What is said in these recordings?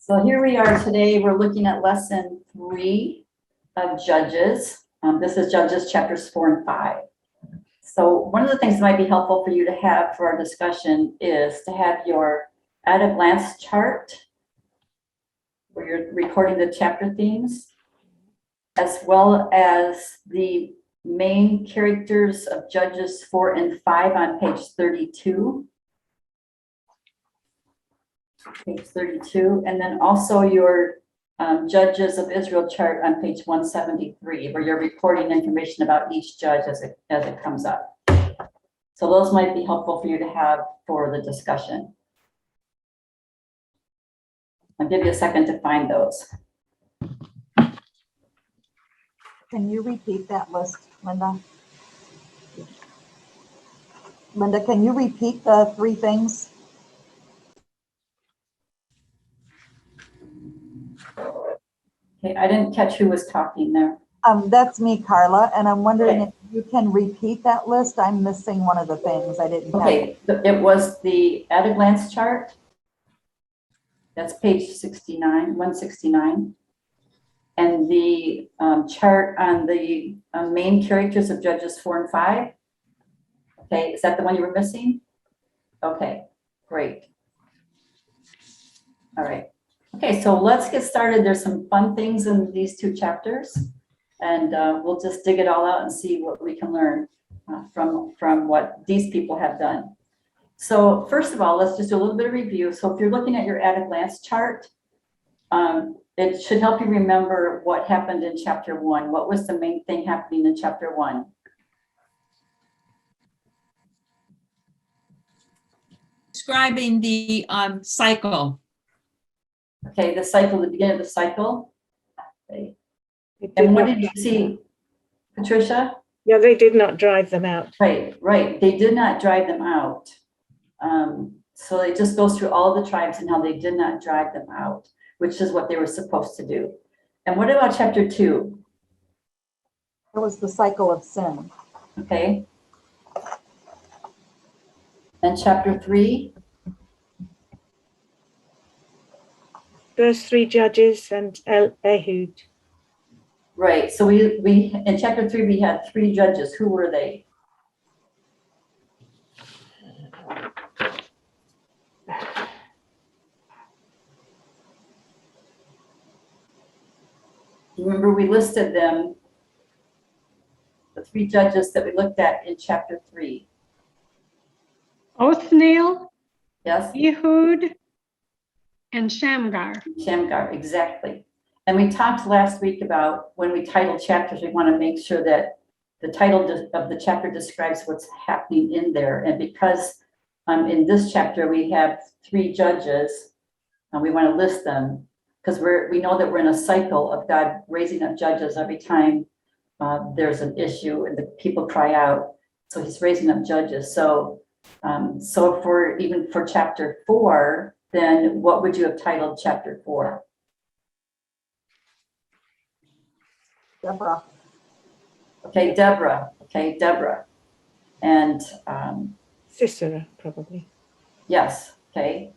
So here we are today. We're looking at lesson 3 of Judges. This is Judges chapters 4 and 5. So one of the things that might be helpful for you to have for our discussion is to have your at-a-glance chart where you're recording the chapter themes, as well as the main characters of Judges 4 and 5 on page 32. Page 32, and then also your Judges of Israel chart on page 173, where you're recording information about each judge as it comes up. So those might be helpful for you to have for the discussion. I'll give you a second to find those. Can you repeat that list, Linda? Linda, can you repeat the 3 things? Okay, I didn't catch who was talking there. That's me, Carla, and I'm wondering if you can repeat that list. I'm missing one of the things I didn't catch. Okay, it was the at-a-glance chart. That's page 69, 169. And the chart on the main characters of Judges 4 and 5. Okay, is that the one you were missing? Okay, great. All right. Okay, so let's get started. There's some fun things in these 2 chapters, and we'll just dig it all out and see what we can learn from what these people have done. So first of all, let's just do a little bit of review. So if you're looking at your at-a-glance chart, it should help you remember what happened in chapter 1. What was the main thing happening in chapter 1? Describing the cycle. Okay, the cycle, the beginning of the cycle. Okay. And what did you see, Patricia? Yeah, they did not drive them out. Right. They did not drive them out. So it just goes through all the tribes and how they did not drive them out, which is what they were supposed to do. And what about chapter 2? It was the cycle of sin. Okay. And chapter 3? First 3 judges and Ehud. Right. So we in chapter 3 we had 3 judges. Who were they? Remember, we listed them, the 3 judges that we looked at in chapter 3. Othniel, Yes? Ehud, and Shamgar. Shamgar, exactly. And we talked last week about when we title chapters, we want to make sure that the title of the chapter describes what's happening in there. And because in this chapter we have 3 judges, and we want to list them because we know that we're in a cycle of God raising up judges every time there's an issue and the people cry out. So he's raising up judges. So even for chapter 4, then what would you have titled chapter 4? Deborah. Okay, Deborah. And Sisera, probably. yes, okay.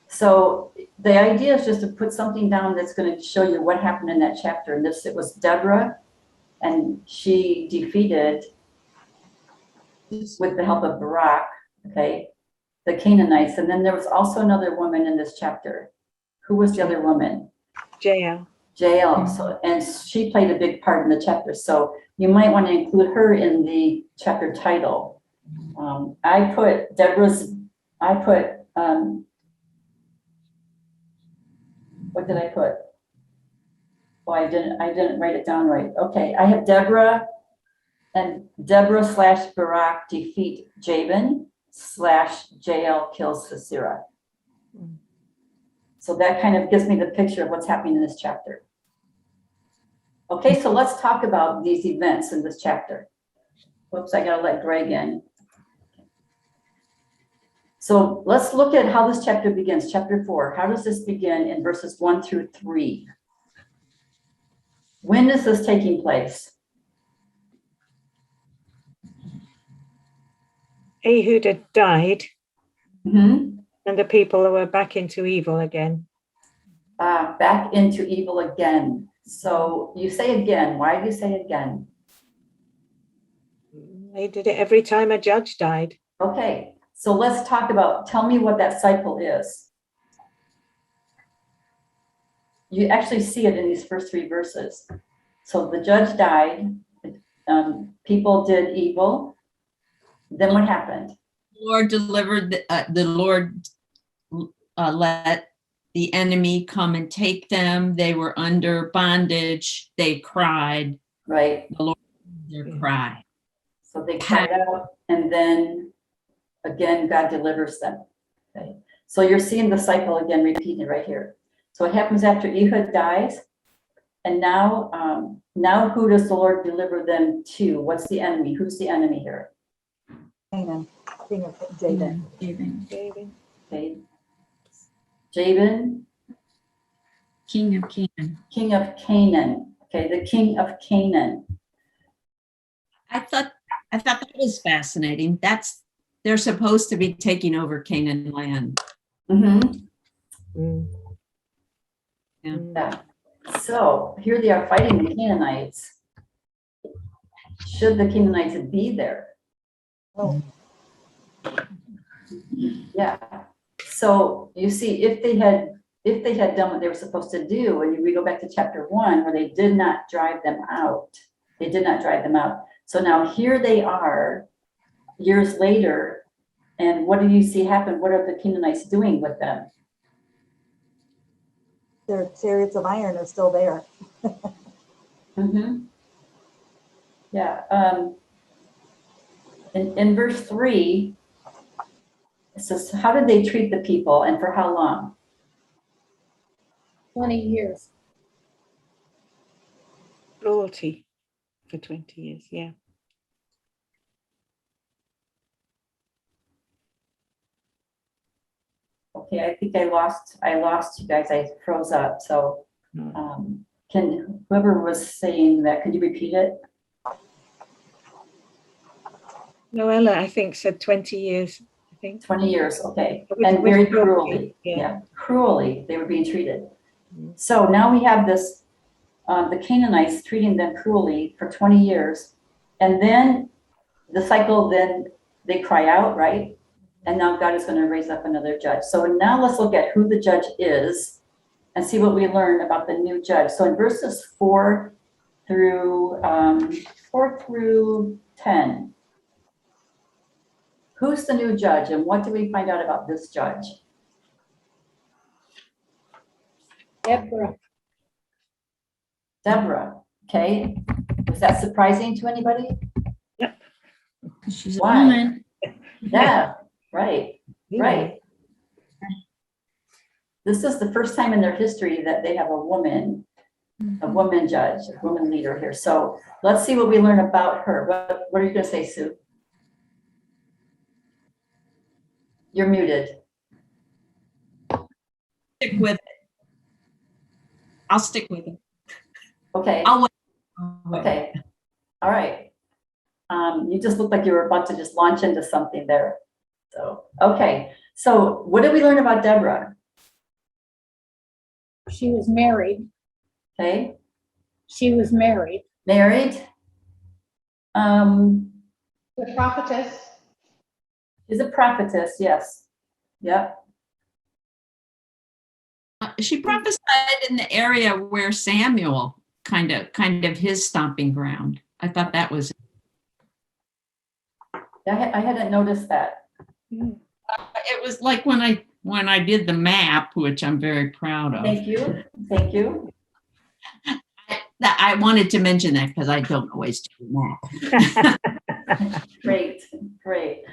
So the idea is just to put something down that's going to show you what happened in that chapter. And it was Deborah, and she defeated, with the help of Barak, okay, the Canaanites. And then there was also another woman in this chapter. Who was the other woman? Jael. Jael. So, and she played a big part in the chapter. So you might want to include her in the chapter title. I put, what did I put? Oh, I didn't write it down right. Okay, I have Deborah and Deborah/Barak defeat Jabin / Jael kills Sisera. So that kind of gives me the picture of what's happening in this chapter. Okay, so let's talk about these events in this chapter. Whoops, I gotta let Greg in. So let's look at how this chapter begins, chapter 4. How does this begin in verses 1 through 3? When is this taking place? Ehud had died, Mm-hmm. and the people were back into evil again. back into evil again. So you say again. Why do you say again? They did it every time a judge died. Okay, so let's talk about, tell me what that cycle is. You actually see it in these first 3 verses. So the judge died, people did evil. Then what happened? Lord delivered, the Lord let the enemy come and take them. They were under bondage. They cried. Right, The Lord heard their cry. so they cried out, and then again, God delivers them. Okay, so you're seeing the cycle again repeated right here. So what happens after Ehud dies? And now, now who does the Lord deliver them to? What's the enemy? Who's the enemy here? Canaan, king of Jabin. David. Okay, Jabin, King of Canaan. king of Canaan. Okay, the king of Canaan. I thought that was fascinating. They're supposed to be taking over Canaan land. Mhm. Mm. Yeah. Mm. Yeah. So here they are fighting the Canaanites. Should the Canaanites be there? Oh, Yeah. So you see, if they had done what they were supposed to do, and we go back to chapter 1, where they did not drive them out. They did not drive them out. So now here they are, years later, and what do you see happen? What are the Canaanites doing with them? their chariots of iron are still there. Mm-hmm. Yeah. In verse 3, it says, how did they treat the people and for how long? 20 years. Cruelty for 20 years, yeah. Okay, I think I lost you guys. I froze up. So can whoever was saying that, could you repeat it? Noella, I think, said 20 years, I think. 20 years, okay. With- And with very cruelty, cruelly, yeah. yeah, cruelly they were being treated. Mhm. So now we have this, the Canaanites treating them cruelly for 20 years. And then the cycle, then they cry out, right? And now God is going to raise up another judge. So now let's look at who the judge is and see what we learn about the new judge. So in verses 4 through 10, who's the new judge and what do we find out about this judge? Deborah, okay. Was that surprising to anybody? She's a Why? woman. Yeah, right, Yeah. right. This is the first time in their history that they have a woman judge, a woman leader here. So let's see what we learn about her. What are you going to say, Sue? You're muted. Stick with it. I'll stick with it. Okay, I'll wait. okay, all right. You just looked like you were about to just launch into something there. So, okay. So what did we learn about Deborah? She was married. Okay, She was married. married. The prophetess. She's a prophetess, yes. Yep. She prophesied in the area where Samuel kind of his stomping ground. I thought that was. I hadn't noticed that. It was like when I did the map, which I'm very proud of. Thank you. Thank you. That I wanted to mention that because I don't always do the map. Great, great.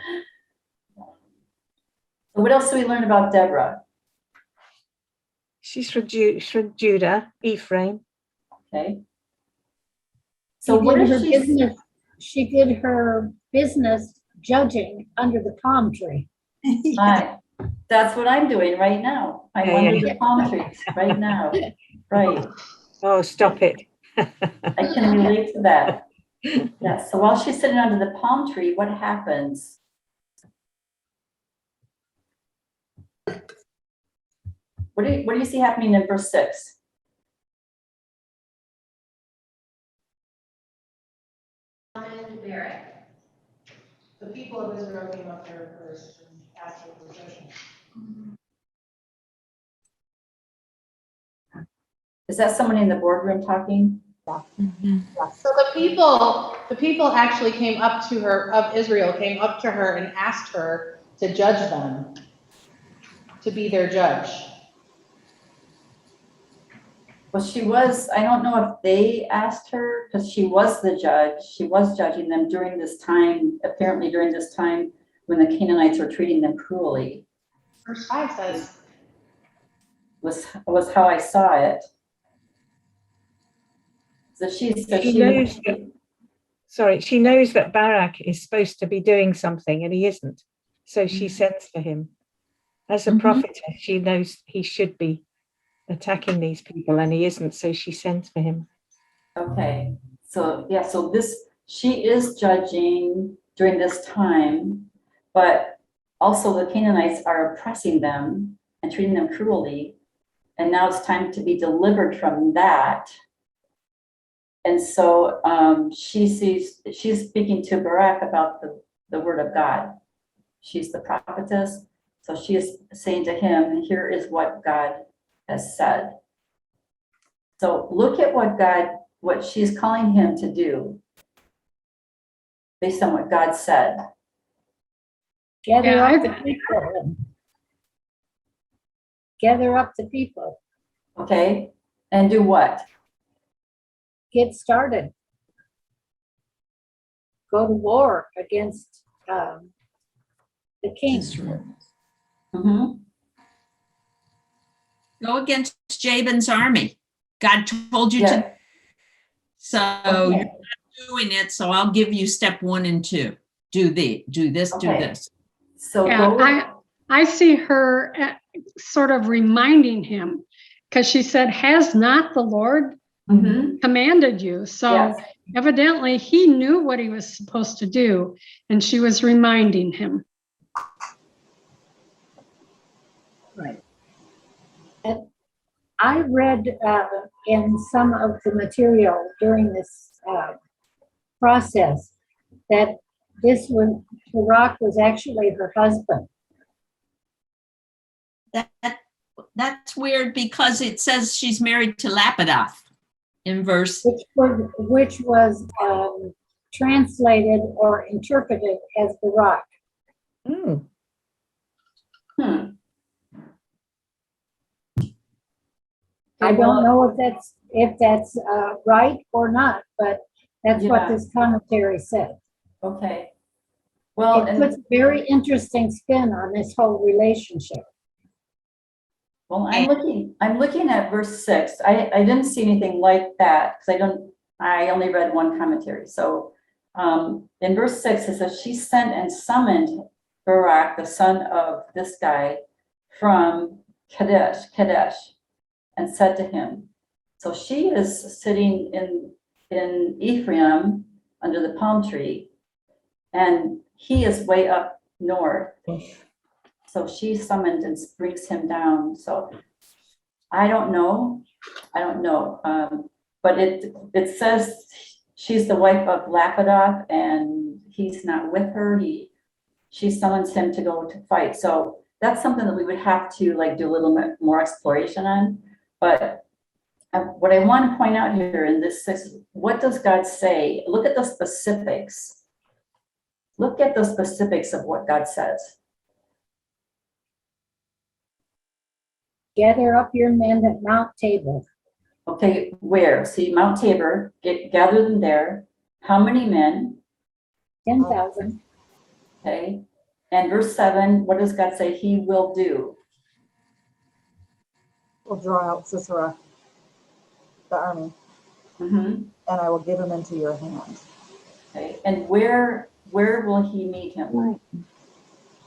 So what else do we learn about Deborah? She's from Judah, Ephraim. Okay. So what is she? She did her business judging under the palm tree. Hi. That's what I'm doing right now. I'm Yeah, under yeah. the palm trees right now. Right. Oh, stop it. I can relate to that. Yes. So while she's sitting under the palm tree, what happens? what do you see happening in verse 6? And Barak. The people of Israel came up to her first and asked her for judgment. Is that somebody in the boardroom talking? So the people actually came up to her, of Israel, came up to her and asked her to judge them, to be their judge. Well, I don't know if they asked her, because she was the judge. She was judging them during this time, apparently during this time when the Canaanites were treating them cruelly, Verse 5 says, was how I saw it. So She knows that, sorry, she knows that Barak is supposed to be doing something and he isn't. So she sends for him. As a Mhm. prophetess, she knows he should be attacking these people and he isn't. So she sends for him. Okay, so yeah, so she is judging during this time, but also the Canaanites are oppressing them and treating them cruelly. And now it's time to be delivered from that. And so she's speaking to Barak about the word of God. She's the prophetess. So she is saying to him, here is what God has said. So look at what she's calling him to do based on what God said. Gather Yeah, up the people. Gather up the people. Okay? And do what? Get started. Go to war against the king. Mhm. Go against Jabin's army. God told you Yeah. to. So you're not doing it. So I'll give you step 1 and 2. Do this, do Okay. this. So Yeah, go. I see her sort of reminding him, because she said, has not the Lord Mhm. commanded you? So Yes. evidently he knew what he was supposed to do, and she was reminding him. Right. And I read in some of the material during this process that Barak was actually her husband. That's weird because it says she's married to Lapidoth in verse. Which was translated or interpreted as Barak. Mm. Hmm. I don't know if that's right or not, but that's what Yeah. this commentary said. Okay. Well, It puts a very interesting spin on this whole relationship. Well, I'm looking at verse 6. I didn't see anything like that because I only read one commentary. So in verse 6, it says, she sent and summoned Barak, the son of this guy, from Kadesh, and said to him. So she is sitting in Ephraim under the palm tree, and he is way up north. So she summoned and brings him down. So I don't know. But it says she's the wife of Lapidoth and he's not with her. She summons him to go to fight. So that's something that we would have to like do a little bit more exploration on. But what I want to point out here in this 6, what does God say? Look at the specifics. Look at the specifics of what God says. Gather up your men at Mount Tabor. Okay, where? See, Mount Tabor, gather them there. How many men? 10,000. Okay. And verse 7, what does God say he will do? Will draw out Sisera, the army, Mhm. and I will give him into your hand. Okay. And where will he meet him?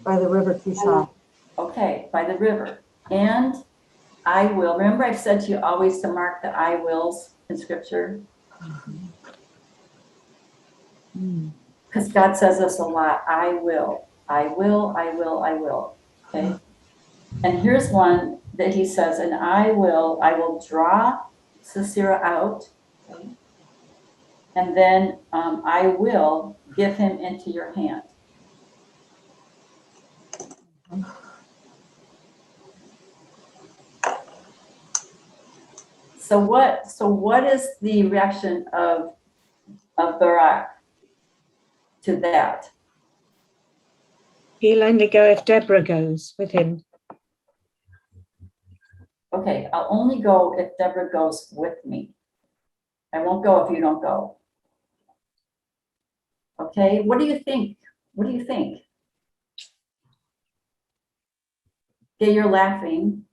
By the river Kishon. Okay, by the river. And I will. Remember I said to you always to mark the I wills in scripture? Because God says this a lot. I will. I will, I will, I will. Okay. And here's one that he says, and I will draw Sisera out, and then I will give him into your hand. So what is the reaction of Barak to that? He'll only go if Deborah goes with him. Okay, I'll only go if Deborah goes with me. I won't go if you don't go. Okay, what do you think? What do you think? Okay, you're laughing.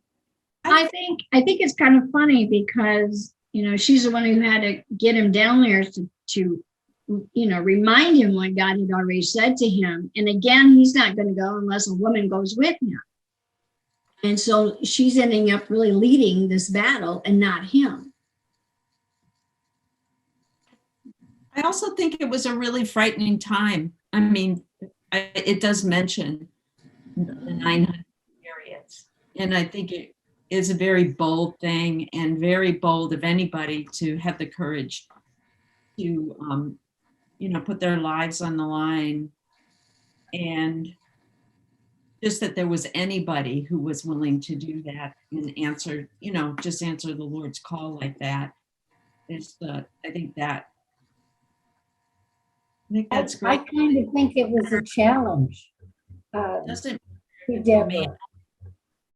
I think it's kind of funny because, she's the one who had to get him down there to remind him what God had already said to him. And again, he's not going to go unless a woman goes with him. And so she's ending up really leading this battle and not him. I also think it was a really frightening time. I mean, it does mention the 900 chariots, and I think it is a very bold thing, and very bold of anybody to have the courage to, put their lives on the line. And just that there was anybody who was willing to do that and answer, just answer the Lord's call like that. I think that's I great. kind of think it was a challenge Doesn't to Deborah,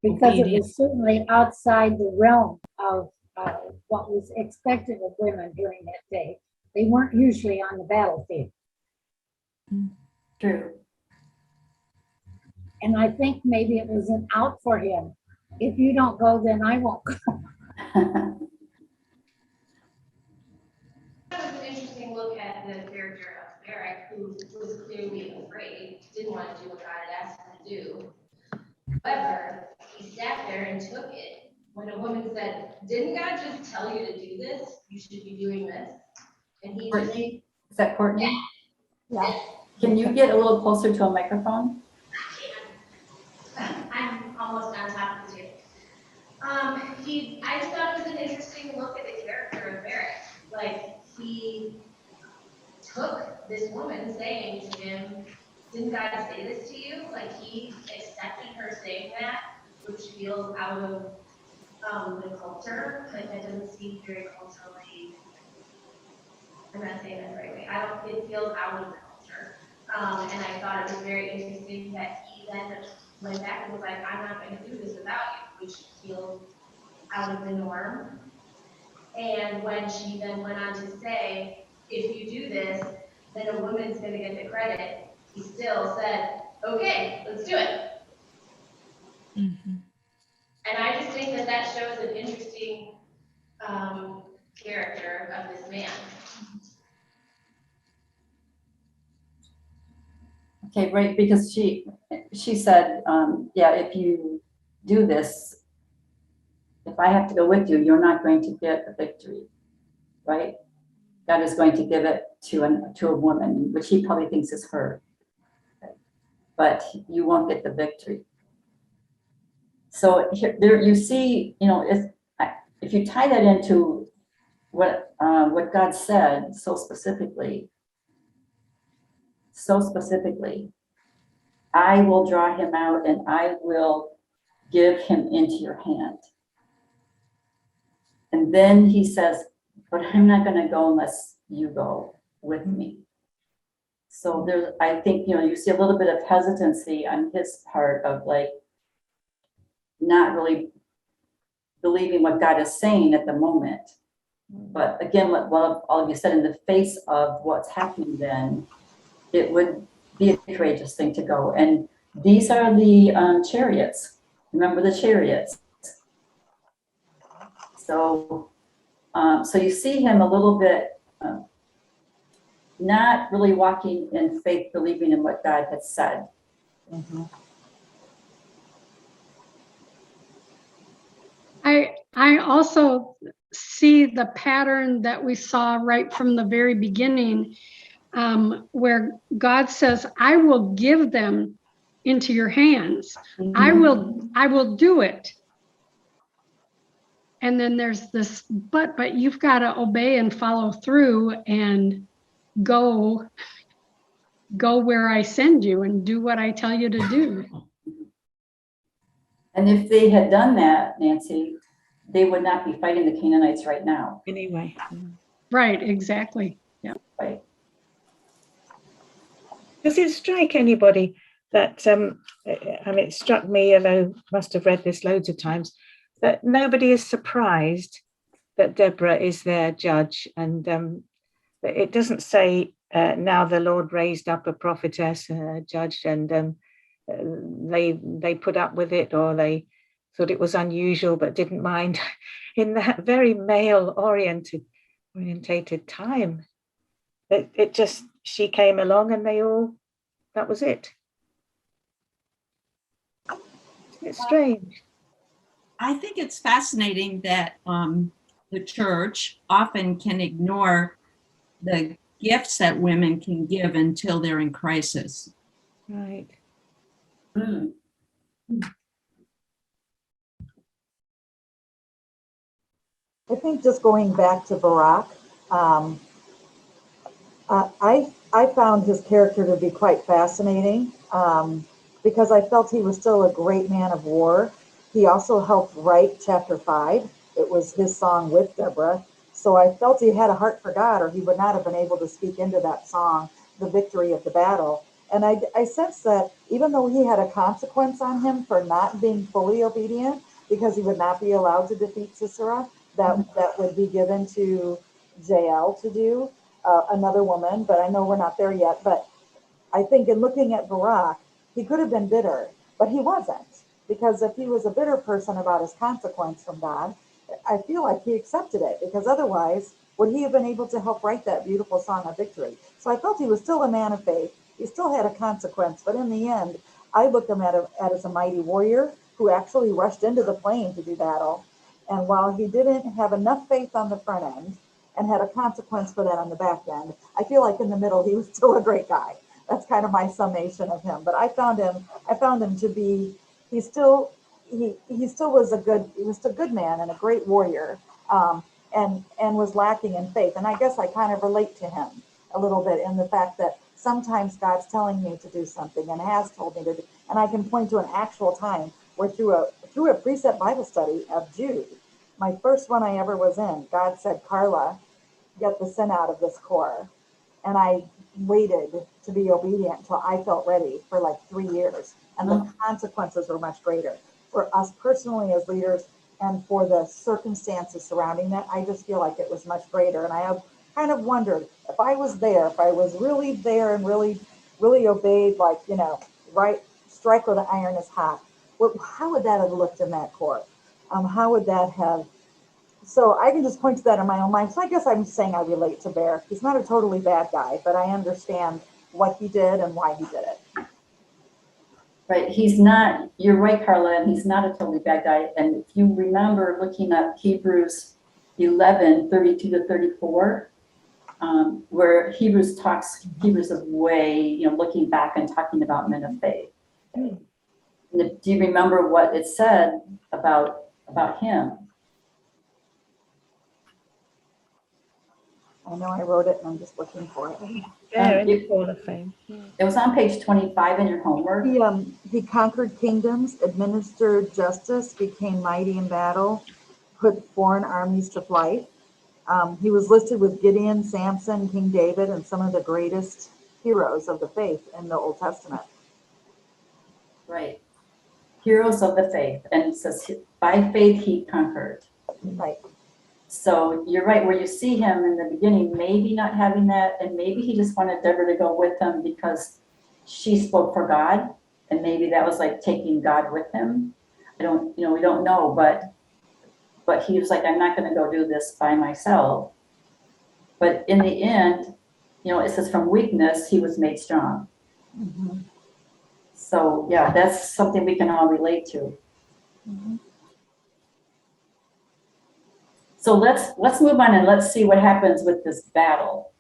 because it was certainly outside the realm of what was expected of women during that day. They weren't usually on the battlefield. True. And I think maybe it was an out for him. If you don't go, then I won't go. That was an interesting look at the character of Barak, who was clearly afraid, didn't want to do what God had asked him to do. However, he sat there and took it. When a woman said, "Didn't God just tell you to do this? You should be doing this." And he just, Courtney, is that Courtney? Yeah. Can you get a little closer to a microphone? I'm almost on top of the table. I just thought it was an interesting look at the character of Barak. Like, he took this woman saying to him, "Didn't God say this to you?" Like, he accepted her saying that, which feels out of the culture. Like, that doesn't seem very culturally, I'm not saying that the right way. It feels out of the culture. And I thought it was very interesting that he then went back and was like, "I'm not going to do this without you," which feels out of the norm. And when she then went on to say, "If you do this, then a woman's going to get the credit," he still said, "Okay, let's do it." Mhm. And I just think that shows an interesting character of this man. Okay, right, because she said, yeah, if you do this, if I have to go with you, you're not going to get a victory, right? God is going to give it to a woman, which he probably thinks is her, but you won't get the victory. So there you see, if you tie that into what God said so specifically, I will draw him out and I will give him into your hand. And then he says, "But I'm not going to go unless you go with me." So I think, you see a little bit of hesitancy on his part of like not really believing what God is saying at the moment. But again, what all of you said, in the face of what's happening then, it would be a courageous thing to go. And these are the chariots. Remember the chariots. So you see him a little bit not really walking in faith, believing in what God has said. Mm-hmm. I also see the pattern that we saw right from the very beginning, where God says, "I will give them into your hands. I will do it." And then there's this, but you've got to obey and follow through and go where I send you and do what I tell you to do. And if they had done that, Nancy, they would not be fighting the Canaanites right now, Anyway. Right, exactly. Yeah. right? Does it strike anybody that, I mean, it struck me, although I must have read this loads of times, that nobody is surprised that Deborah is their judge. And it doesn't say, now the Lord raised up a prophetess, judge, and they put up with it, or they thought it was unusual but didn't mind. In that very male-orientated time, it just, she came along and that was it. It's strange. I think it's fascinating that the church often can ignore the gifts that women can give until they're in crisis. Right. Hmm. I think just going back to Barak, I found his character to be quite fascinating because I felt he was still a great man of war. He also helped write chapter 5. It was his song with Deborah. So I felt he had a heart for God, or he would not have been able to speak into that song, the victory of the battle. And I sense that even though he had a consequence on him for not being fully obedient, because he would not be allowed to defeat Sisera, that would be given to Jael to do, another woman, but I know we're not there yet. But I think in looking at Barak, he could have been bitter, but he wasn't. Because if he was a bitter person about his consequence from God, I feel like he accepted it, because otherwise, would he have been able to help write that beautiful song of victory? So I felt he was still a man of faith. He still had a consequence, but in the end, I looked him at as a mighty warrior who actually rushed into the plain to do battle. And while he didn't have enough faith on the front end and had a consequence for that on the back end, I feel like in the middle, he was still a great guy. That's kind of my summation of him. But I found him to be, he still was a good man and a great warrior, and was lacking in faith. And I guess I kind of relate to him a little bit in the fact that sometimes God's telling me to do something and has told me to do, and I can point to an actual time where through a precept Bible study of Jude, my first one I ever was in, God said, Carla, get the sin out of this core. And I waited to be obedient until I felt ready for like 3 years. And the consequences were much greater for us personally as leaders, and for the circumstances surrounding that. I just feel like it was much greater. And I have kind of wondered if I was there, if I was really there and really, really obeyed, like, right, strike where the iron is hot. How would that have looked in that court? How would that have? So I can just point to that in my own mind. So I guess I'm saying I relate to Barak. He's not a totally bad guy, but I understand what he did and why he did it. Right, he's not, you're right, Carla, and he's not a totally bad guy. And if you remember looking at Hebrews 11, 32 to 34, where Hebrews of way, looking back and talking about men of faith. And do you remember what it said about him? I know I wrote it and I'm just looking for it. There in the Hall of Fame. Yeah. It was on page 25 in your homework. He conquered kingdoms, administered justice, became mighty in battle, put foreign armies to flight. He was listed with Gideon, Samson, King David, and some of the greatest heroes of the faith in the Old Testament. Right. Heroes of the faith. And it says, by faith he conquered. Right. So you're right, where you see him in the beginning, maybe not having that, and maybe he just wanted Deborah to go with him because she spoke for God, and maybe that was like taking God with him. We don't know, but he was like, I'm not going to go do this by myself. But in the end, it says from weakness, he was made strong. Mm-hmm. So yeah, that's something we can all relate to. Mm-hmm. So let's move on and let's see what happens with this battle.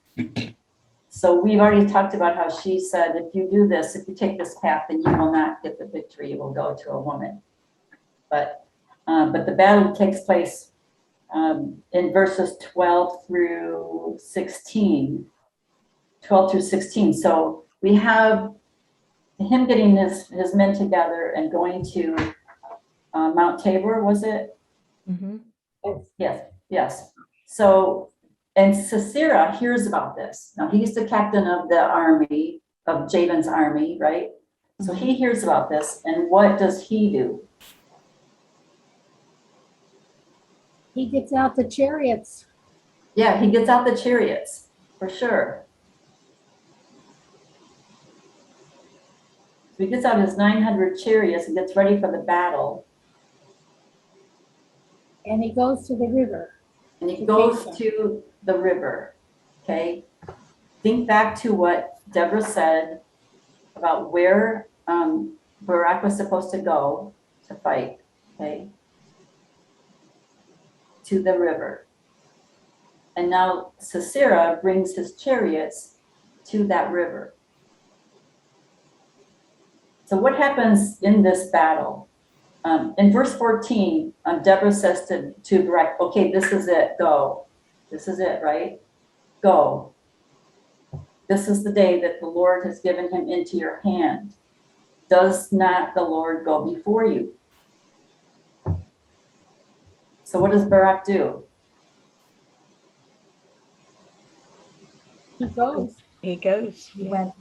So we've already talked about how she said, if you do this, if you take this path, then you will not get the victory. It will go to a woman. But the battle takes place in verses 12 through 16. 12 through 16. So we have him getting his men together and going to Mount Tabor, was it? Mhm. Yes. So, and Sisera hears about this. Now, he's the captain of the army, of Jabin's army, right? So he hears about this, and what does he do? He gets out the chariots. Yeah, he gets out the chariots, for sure. So he gets out his 900 chariots and gets ready for the battle. And he goes to the river. And he goes to the river, okay? Think back to what Deborah said about where Barak was supposed to go to fight, okay? To the river. And now Sisera brings his chariots to that river. So what happens in this battle? In verse 14, Deborah says to Barak, okay, this is it, go. This is it, right? Go. This is the day that the Lord has given him into your hand. Does not the Lord go before you? So what does Barak do? He goes He goes. He went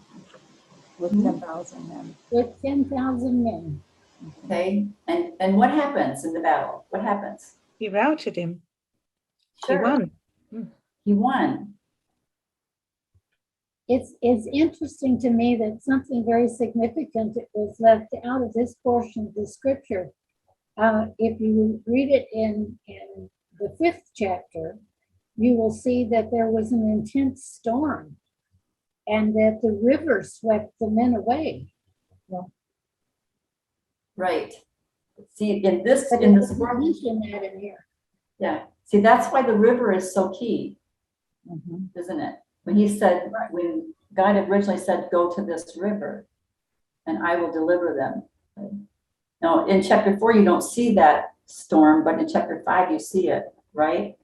with 10,000 men. with 10,000 men. Okay, and what happens in the battle? What happens? He routed him. Sure. He won. He won. It's interesting to me that something very significant was left out of this portion of the scripture. If you read it in the 5th chapter, you will see that there was an intense storm and that the river swept the men away. Right. See, in this But it doesn't world, mention that in here. yeah. See, that's why the river is so key, isn't it? When he said, when God originally said, go to this river and I will deliver them. Now, in chapter 4, you don't see that storm, but in chapter 5, you see it, right?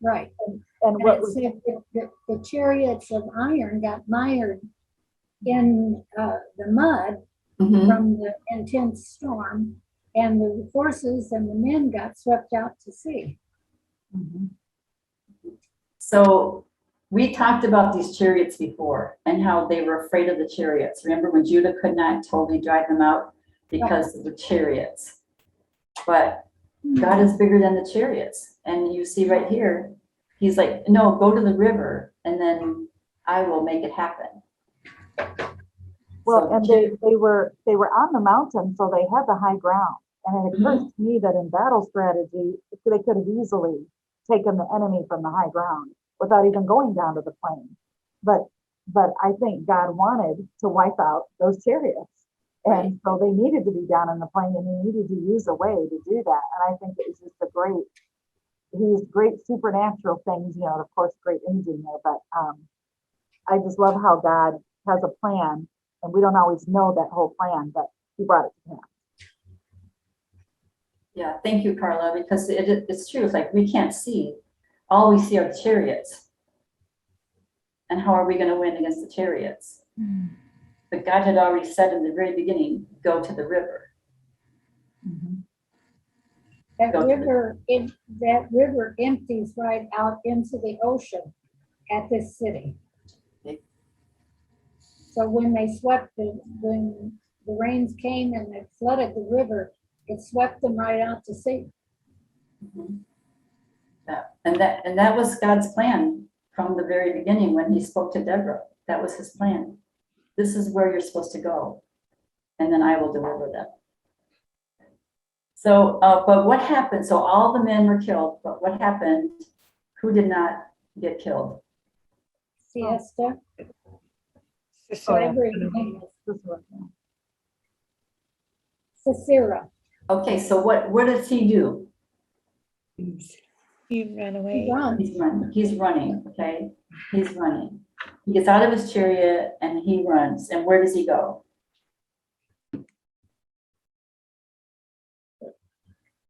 Right. And And what it was, said that the chariots of iron got mired in the mud Mhm. from the intense storm, and the horses and the men got swept out to sea. So we talked about these chariots before and how they were afraid of the chariots. Remember when Judah could not totally drive them out because of the chariots? But God is bigger than the chariots. And you see right here, he's like, no, go to the river and then I will make it happen. well, So and they were on the mountain, so they had the high ground. And it occurs to me that in battle strategy, they could have easily taken the enemy from the high ground without even going down to the plain. But I think God wanted to wipe out those chariots. And so they needed to be down in the plain, and he needed to use a way to do that. And I think it was just he's great supernatural things, of course, great engineer, but I just love how God has a plan, and we don't always know that whole plan, but he brought it to him. Yeah, thank you, Carla, because it's true. It's like we can't see. All we see are the chariots. And how are we going to win against the chariots? But God had already said in the very beginning, go to the river. That Go to that river empties right out into the ocean at this city. Okay. So when when the rains came and they flooded the river, it swept them right out to sea. And that was God's plan from the very beginning when he spoke to Deborah. That was his plan. This is where you're supposed to go, and then I will deliver them. So, but what happened? So all the men were killed, but what happened? Who did not get killed? Siesta. Sisera. Whatever his name is. Sisera. Okay, so what does he do? He ran away. He runs. He's running, okay? He's running. He gets out of his chariot and he runs. And where does he go?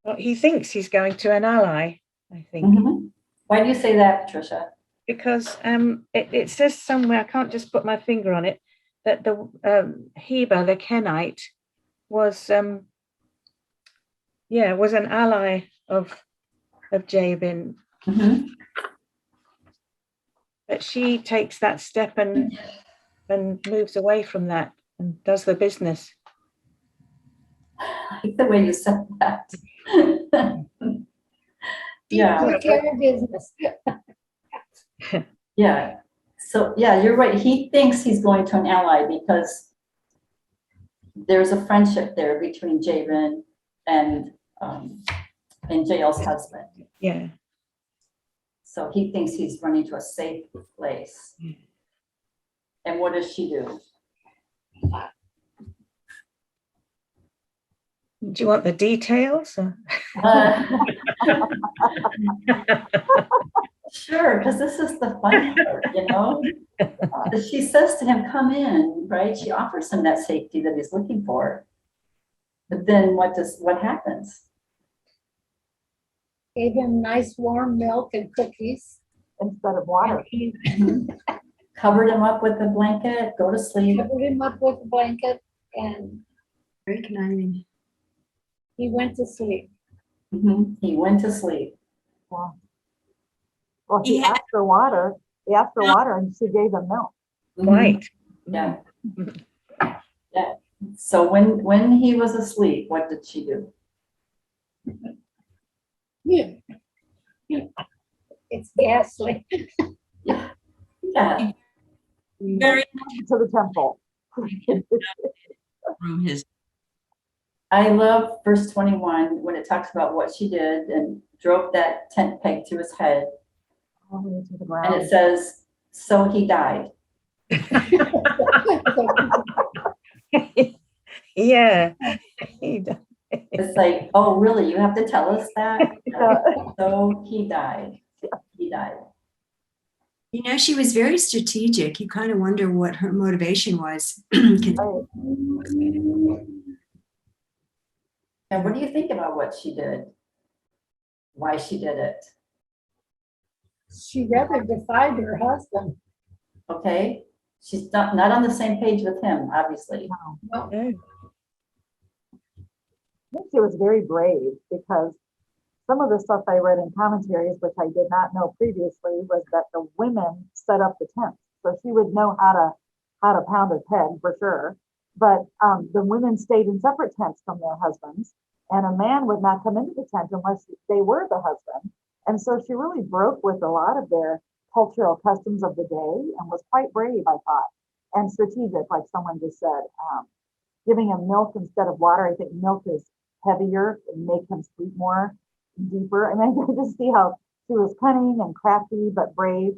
Well, he thinks he's going to an ally. I think. Mhm. Why do you say that, Patricia? Because it says somewhere, I can't just put my finger on it, that the Heber, the Kenite, was was an ally of Jabin, Mhm. but she takes that step and moves away from that and does the business. I like the way you said that. She Yeah. took care of business. Yeah, so, yeah, you're right. He thinks he's going to an ally because there's a friendship there between Jabin and Jael's husband. Yeah. So he thinks he's running to a safe place. And what does she do? Do you want the details? Or? Sure, because this is the fun part, you know? She says to him, come in, right? She offers him that safety that he's looking for. But then what happens? Gave him nice warm milk and cookies. Instead of water. And he Covered him up with a blanket, go to sleep. covered him up with a blanket and Very conniving. he went to sleep. He went to sleep. Wow. Well, he He had- asked for water. He asked for water and she gave him milk. Right. Yeah. Yeah. So when he was asleep, what did she do? Yeah. It's ghastly. Yeah. Very To the temple. through his. I love verse 21 when it talks about what she did and drove that tent peg to his head. All the way to the And ground. it says, so he died. Yeah. He does. It's like, oh, really? You have to tell us that? So he died. He died. You know, she was very strategic. You kind of wonder what her motivation was. 'Cause Right. And what do you think about what she did? Why she did it? She rather defied her husband. Okay? She's not on the same page with him, obviously. No, No. I think she was very brave because some of the stuff I read in commentaries, which I did not know previously, was that the women set up the tents. So she would know how to pound a peg for sure. But the women stayed in separate tents from their husbands, and a man would not come into the tent unless they were the husband. And so she really broke with a lot of their cultural customs of the day and was quite brave, I thought, and strategic, like someone just said. Giving him milk instead of water, I think milk is heavier and make him sleep more deeper. And I can just see how she was cunning and crafty, but brave,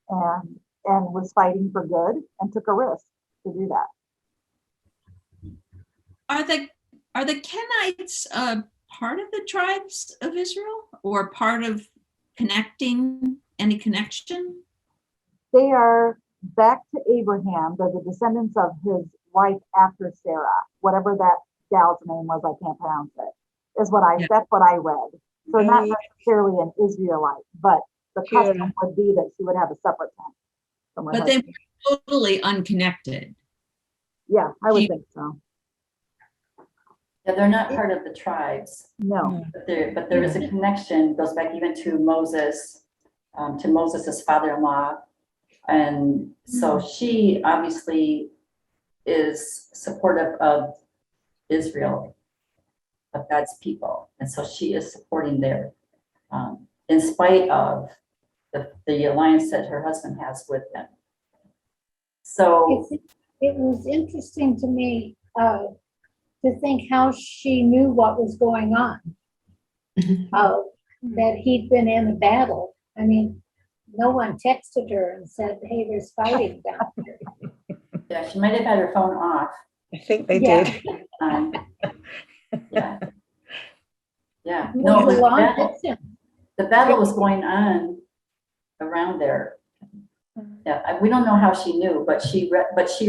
and was fighting for good and took a risk to do that. Are the Kenites part of the tribes of Israel or part of any connection? They are back to Abraham. They're the descendants of his wife after Sarah, whatever that gal's name was, I can't pronounce it, is what Yeah. that's what I read. So not Yeah. necessarily an Israelite, but the Sure. custom would be that she would have a separate tent. from her But they husband. were totally unconnected. Yeah, I would she- think so. Yeah, they're not part of the tribes, No, but there is a connection, goes back even to Moses, to Moses's father-in-law. And so she obviously is supportive of Israel, of God's people. And so she is supporting there, in spite of the alliance that her husband has with them. So, it was interesting to me to think how she knew what was going on. That he'd been in a battle. I mean, no one texted her and said, hey, there's fighting down here. yeah, she might have had her phone off. I think they Yeah. did. Yeah. Yeah, It no, it was was a long battle. distance. The battle was going on around there. Yeah, we don't know how she knew, but she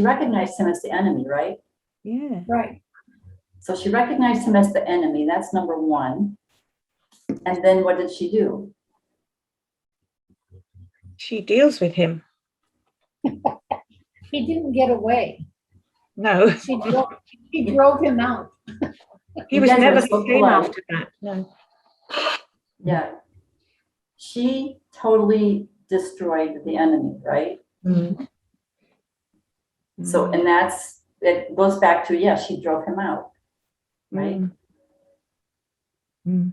recognized him as the enemy, right? Yeah. Right. So she recognized him as the enemy, that's number one. And then what did she do? She deals with him. He didn't get away. No, She drove him out. he You was guys are never so the same polite. after that. No. Yeah. She totally destroyed the enemy, right? Mm. So, and it goes back to, yeah, she drove him out, right? Mm. Mm.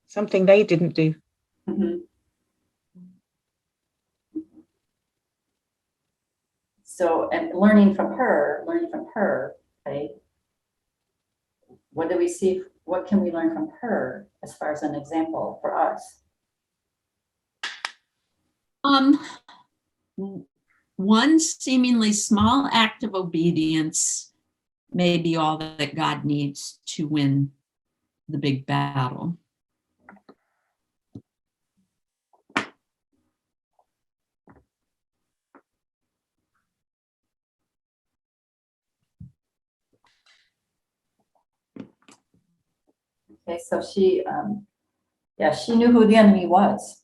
Something they didn't do. Mhm. So, and learning from her, okay, what do we see? What can we learn from her as far as an example for us? One seemingly small act of obedience may be all that God needs to win the big battle. Okay, so she knew who the enemy was.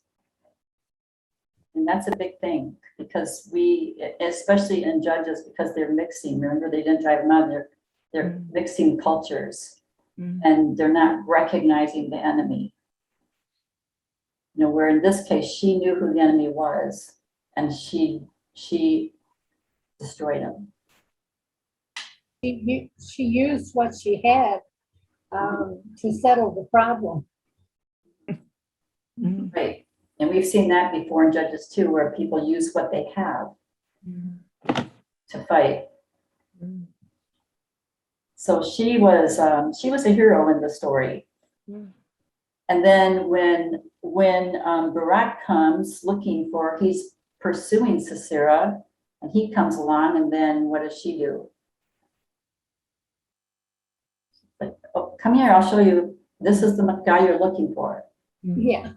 And that's a big thing because especially in Judges, because they're mixing, remember they didn't drive them out, they're mixing cultures and they're not recognizing the enemy. You know, where in this case, she knew who the enemy was and she destroyed him. She used what she had to settle the problem. Right. And we've seen that before in Judges too, where people use what they have to fight. So she was a hero in the story. And then when Barak comes he's pursuing Sisera, and he comes along, and then what does she do? Like, oh, come here, I'll show you. This is the guy you're looking for. Yeah.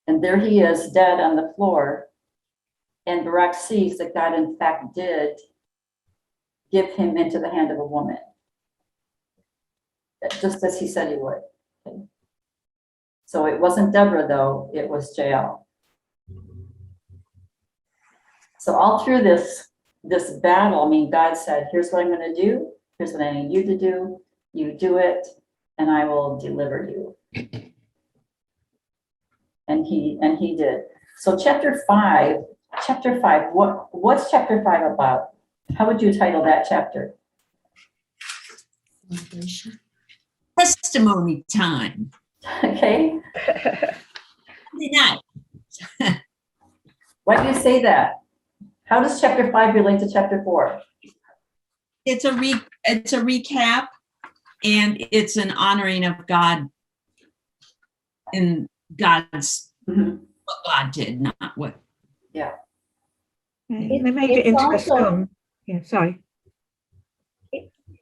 And there he is, dead on the floor. And Barak sees that God, in fact, did give him into the hand of a woman, just as he said he would. Okay. So it wasn't Deborah, though, it was Jael. So all through this battle, I mean, God said, here's what I'm going to do. Here's what I need you to do. You do it, and I will deliver you. And he did. So chapter 5, what's chapter 5 about? How would you title that chapter? Testimony time. Okay. Sunday night. Why do you say that? How does chapter 5 relate to chapter 4? It's a recap, and it's an honoring of God in God's what God did, not what. Yeah. They made it into a song. Yeah, sorry.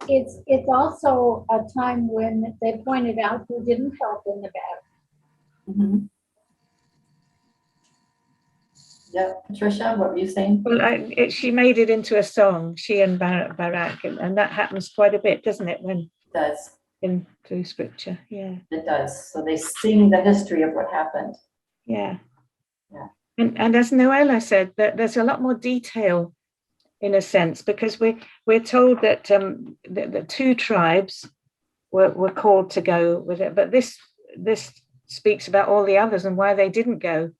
It's also a time when they pointed out who didn't help in the battle. Yeah, Patricia, what were you saying? Well, she made it into a song, she and Barak, and that happens quite a bit, doesn't it, when It does. through scripture? Yeah. It does. So they sing the history of what happened. Yeah. Yeah. And as Noella said, that there's a lot more detail in a sense, because we're told that the two tribes were called to go with it, but this speaks about all the others and why they didn't go.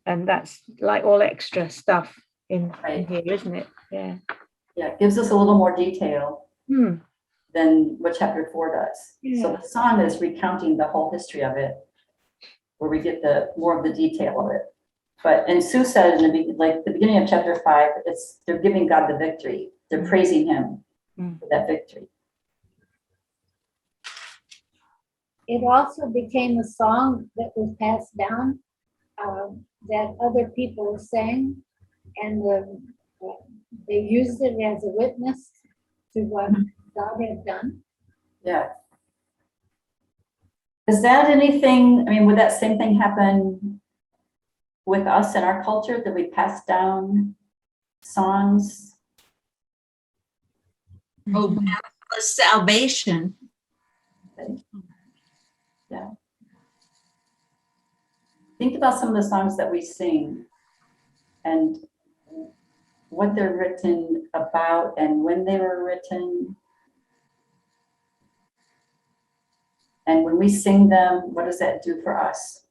And that's like all extra stuff in here, isn't it? Yeah. Yeah, it gives us a little more detail than what chapter 4 does. Yeah. So the song is recounting the whole history of it, where we get more of the detail of it. But, and Sue said in the beginning of chapter 5, they're giving God the victory. They're praising him for that victory. It also became a song that was passed down that other people sang, and they used it as a witness to what God had done. Yeah. Is that anything, I mean, would that same thing happen with us in our culture, that we pass down songs? Oh, salvation. Yeah. think about some of the songs that we sing and what they're written about and when they were written. And when we sing them, what does that do for us?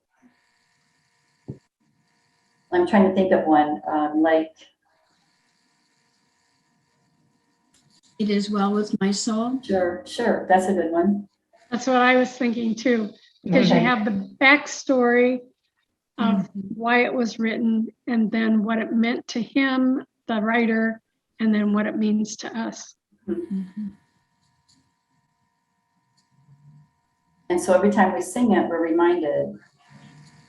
I'm trying to think of one, like, It is well with my soul. sure, that's a good one. That's what I was thinking too, because you Okay. have the backstory of why it was written and then what it meant to him, the writer, and then what it means to us. And so every time we sing it, we're reminded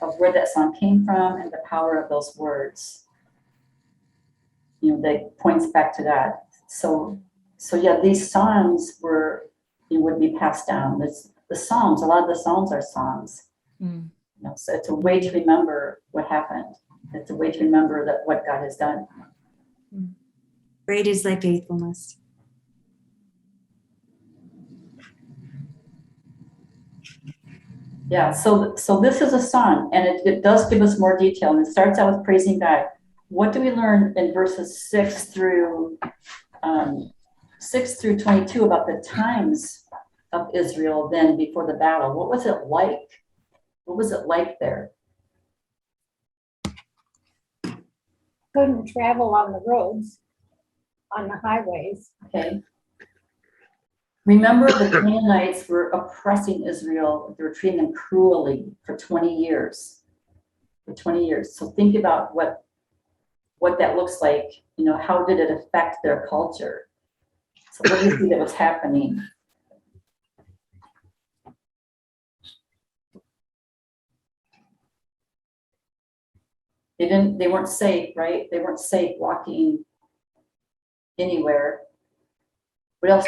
of where that song came from and the power of those words. You know, that points back to that. So yeah, these songs would be passed down. It's the Psalms, a lot of the Psalms are songs. You know, so it's a way to remember what happened. It's a way to remember that what God has done. Great is thy faithfulness. Yeah, so this is a song, and it does give us more detail, and it starts out with praising God. What do we learn in verses 6 through 22 about the times of Israel then before the battle? What was it like? What was it like there? Couldn't travel on the roads, on the highways. Okay. Remember, the Canaanites were oppressing Israel. They were treating them cruelly for 20 years. For 20 years. So think about what that looks like. You know, how did it affect their culture? So what do you see that was happening? They weren't safe, right? They weren't safe walking anywhere. What else?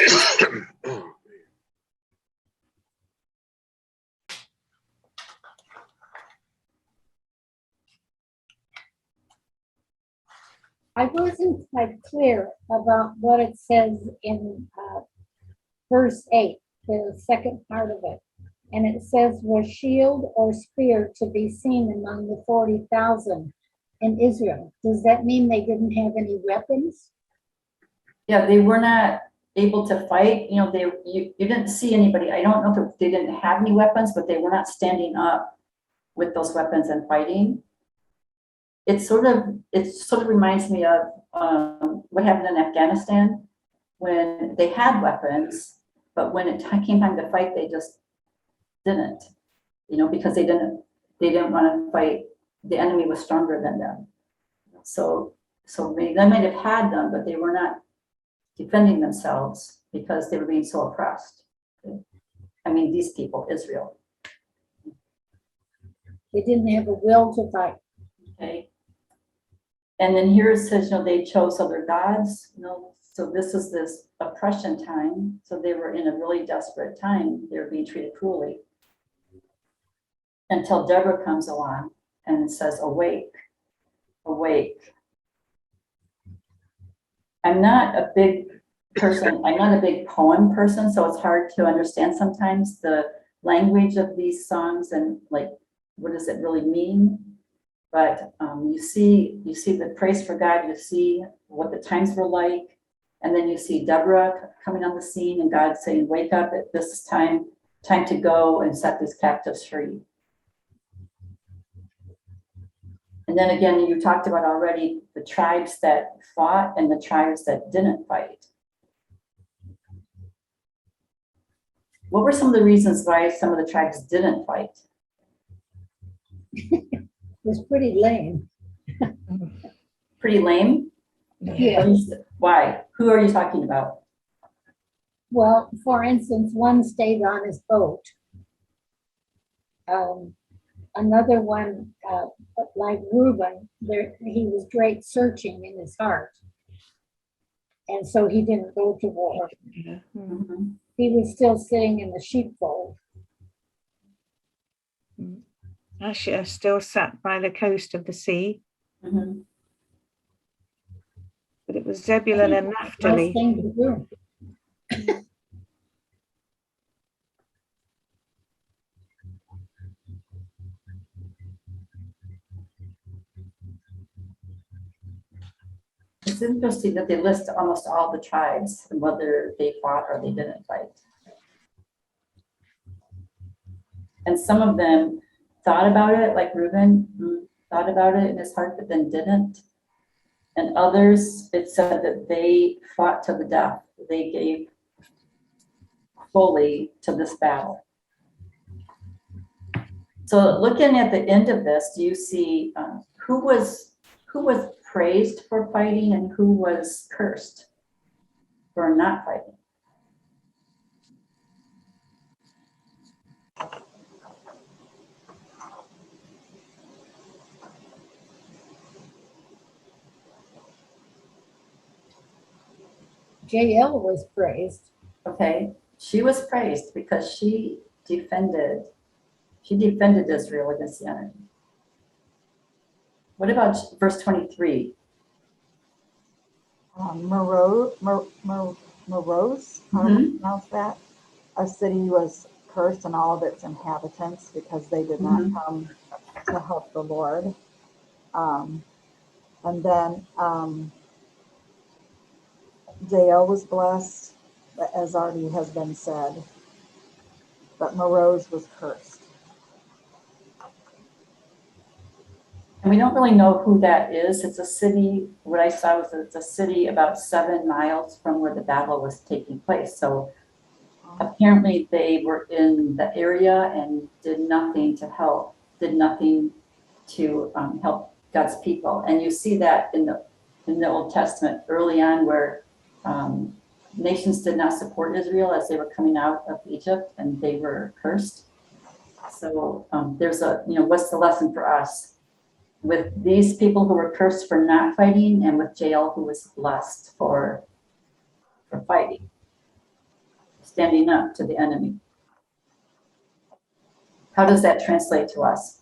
I wasn't quite clear about what it says in verse 8, the second part of it. And it says, was shield or spear to be seen among the 40,000 in Israel? Does that mean they didn't have any weapons? Yeah, they were not able to fight. You know, you didn't see anybody. I don't know if they didn't have any weapons, but they were not standing up with those weapons and fighting. It sort of reminds me of what happened in Afghanistan when they had weapons, but when it came time to fight, they just didn't. You know, because they didn't want to fight. The enemy was stronger than them. So they might have had them, but they were not defending themselves because they were being so oppressed. I mean, these people, Israel. They didn't have a will to fight. Okay. And then here it says, you know, they chose other gods, you know, so this is this oppression time. So they were in a really desperate time. They were being treated cruelly. Until Deborah comes along and says, awake, awake. I'm not a big person, I'm not a big poem person, so it's hard to understand sometimes the language of these songs and like, what does it really mean? But you see the praise for God, you see what the times were like, and then you see Deborah coming on the scene and God saying, wake up, this is time to go and set these captives free. And then again, you talked about already the tribes that fought and the tribes that didn't fight. What were some of the reasons why some of the tribes didn't fight? It was pretty lame. Pretty lame? Yeah. Why? Who are you talking about? Well, for instance, one stayed on his boat. Another one, like Reuben, he was great searching in his heart. And so he didn't go to war. Mm-hmm. He was still sitting in the sheepfold. Asher still sat by the coast of the sea, Mm-hmm. but it was Zebulun and Nice Naphtali. thing to do. It's interesting that they list almost all the tribes and whether they fought or they didn't fight. And some of them thought about it, like Reuben thought about it in his heart, but then didn't. And others, it said that they fought to the death. They gave fully to this battle. So looking at the end of this, do you see who was praised for fighting and who was cursed for not fighting? JL was praised. Okay, she was praised because she defended Israel against the enemy. What about verse 23? Morose, how do you pronounce that? A city was cursed and all of its inhabitants because they did not come to help the Lord. And then Jael was blessed, as already has been said, but Morose was cursed. And we don't really know who that is. It's a city, what I saw was it's a city about 7 miles from where the battle was taking place. So apparently they were in the area and did nothing to help, help God's people. And you see that in the Old Testament early on where nations did not support Israel as they were coming out of Egypt and they were cursed. So there's what's the lesson for us? With these people who were cursed for not fighting and with Jael who was blessed for fighting, standing up to the enemy. How does that translate to us?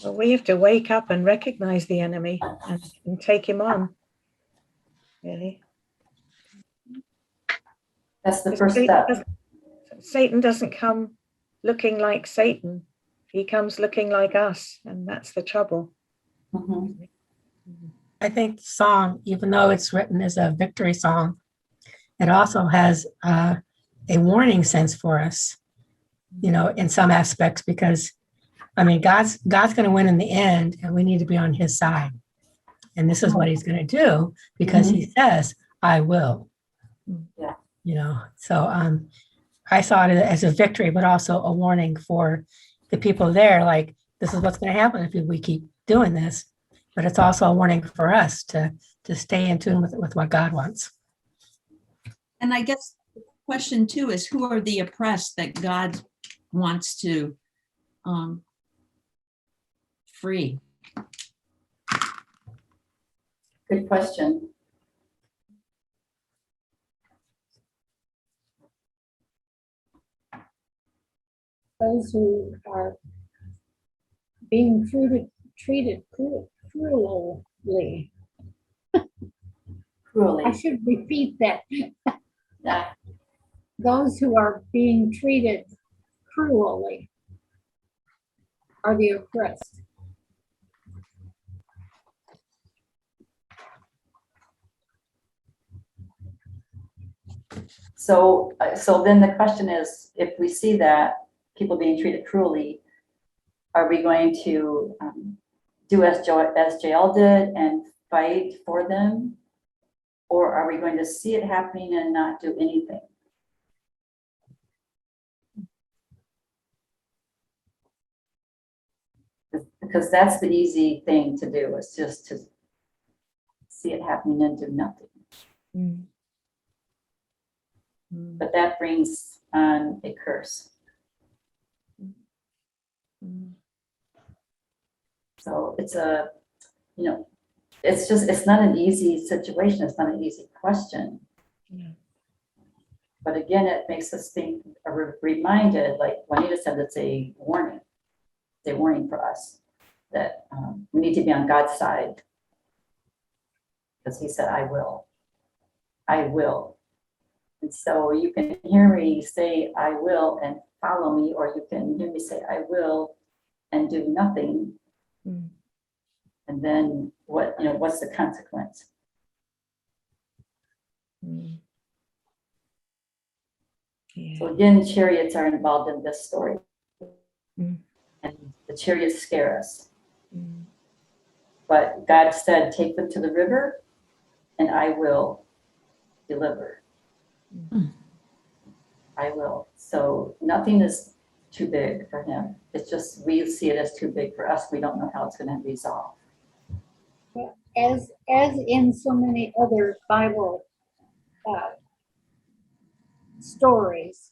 Well, we have to wake up and recognize the enemy and take him on, really. That's the first step. Satan doesn't come looking like Satan. He comes looking like us, and that's the trouble. Mm-hmm. I think the song, even though it's written as a victory song, it also has a warning sense for us, in some aspects, because God's going to win in the end, and we need to be on his side. And this is what he's going to do because he says, I will. Yeah. So I saw it as a victory, but also a warning for the people there. Like, this is what's going to happen if we keep doing this. But it's also a warning for us to stay in tune with what God wants. And I guess the question too is, who are the oppressed that God wants to free? Good question. Those who are being treated cruelly. Cruelly. I should repeat that. Yeah. Those who are being treated cruelly are the oppressed. So then the question is, if we see that people being treated cruelly, are we going to do as Jael did and fight for them? Or are we going to see it happening and not do anything? Because that's the easy thing to do, is just to see it happening and do nothing. But that brings on a curse. So it's it's not an easy situation. It's not an easy question. But again, it makes us think, or reminded, like Juanita said, it's a warning. It's a warning for us that we need to be on God's side. Because he said, I will. I will. And so you can hear me say, I will, and follow me, or you can hear me say, I will, and do nothing. Mm. And then what's the consequence? Mm. Yeah. So again, chariots are involved in this story. Mm. And the chariots scare us. Mm. But God said, take them to the river and I will deliver. I will. So nothing is too big for him. It's just, we see it as too big for us. We don't know how it's going to resolve. As in so many other Bible stories,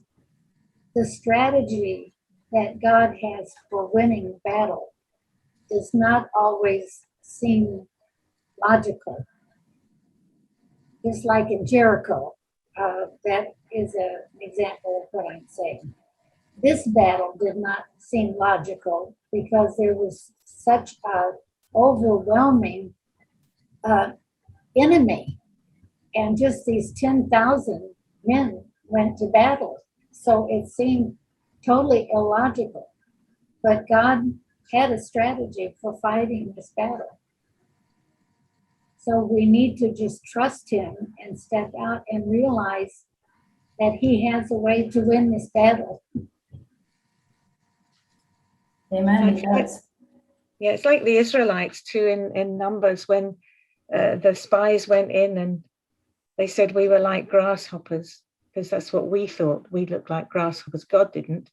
the strategy that God has for winning battle does not always seem logical. Just like in Jericho, that is an example of what I'm saying. This battle did not seem logical because there was such a overwhelming enemy, and just these 10,000 men went to battle. So it seemed totally illogical. But God had a strategy for fighting this battle. So we need to just trust him and step out and realize that he has a way to win this battle. Amen. He does. Yeah, it's like the Israelites too in Numbers when the spies went in and they said we were like grasshoppers, because that's what we thought. We looked like grasshoppers. God didn't.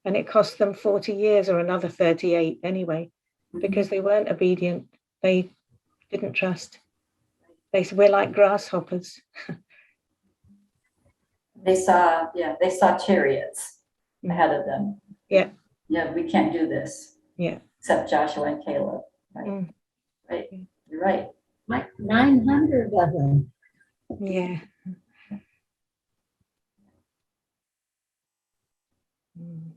And it cost them 40 years or another 38 anyway, because they weren't obedient. They didn't trust. They said, we're like grasshoppers. They saw chariots ahead of them. Yeah. Yeah, we can't do this. Yeah. Except Joshua and Caleb. Right. Mm. Right. You're right. Like 900 of them. Yeah. Mm.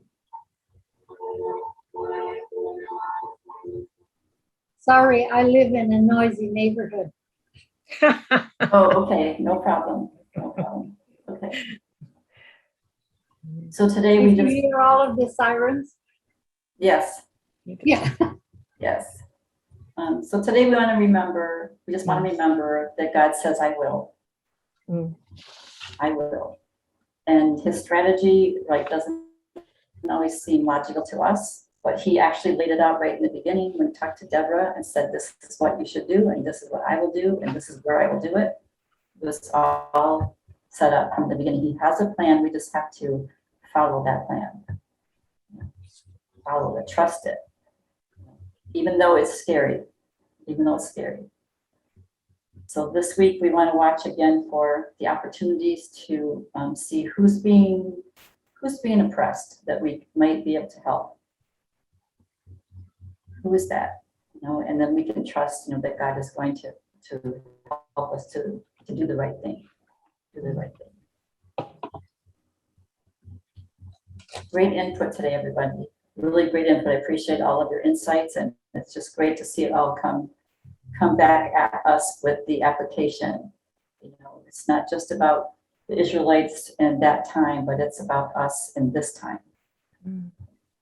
Sorry, I live in a noisy neighborhood. Oh, okay. No problem. No problem. Okay. So today we Did you just, hear all of the sirens? yes, Yeah. yes. So today we just want to remember that God says, I will. Mm. I will. And his strategy, doesn't always seem logical to us, but he actually laid it out right in the beginning when he talked to Deborah and said, this is what you should do, and this is what I will do, and this is where I will do it. It was all set up from the beginning. He has a plan. We just have to follow that plan. Follow it, trust it. Even though it's scary. So this week we want to watch again for the opportunities to see who's being oppressed that we might be able to help. Who is that? And then we can trust, that God is going to help us to do the right thing. Great input today, everybody. Really great input. I appreciate all of your insights, and it's just great to see it all come back at us with the application. It's not just about the Israelites in that time, but it's about us in this time.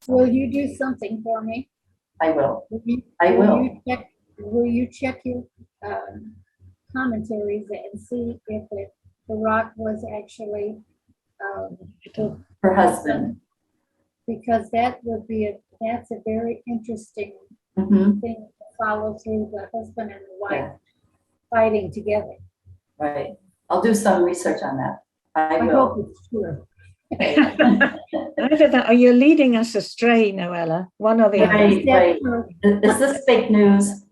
Will you do something for me? I will. Will you check your commentaries and see if the rock was actually her husband? Because that's a very interesting Mm-hmm. thing to follow through, the husband and the wife Yeah. fighting together. Right. I'll do some research on that. I I will. hope it's true. Either that or you're leading us astray, Noella. One or the other. Right. Is this fake news?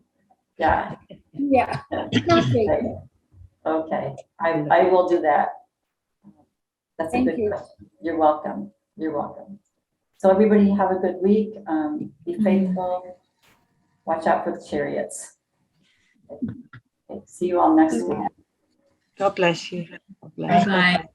Yeah. Yeah, it's not fake. Okay. I will do that. That's a Thank good you. question. You're welcome. So everybody have a good week. Be faithful. Watch out for the chariots. Okay. See you all next week. God bless you. God bless you. Bye.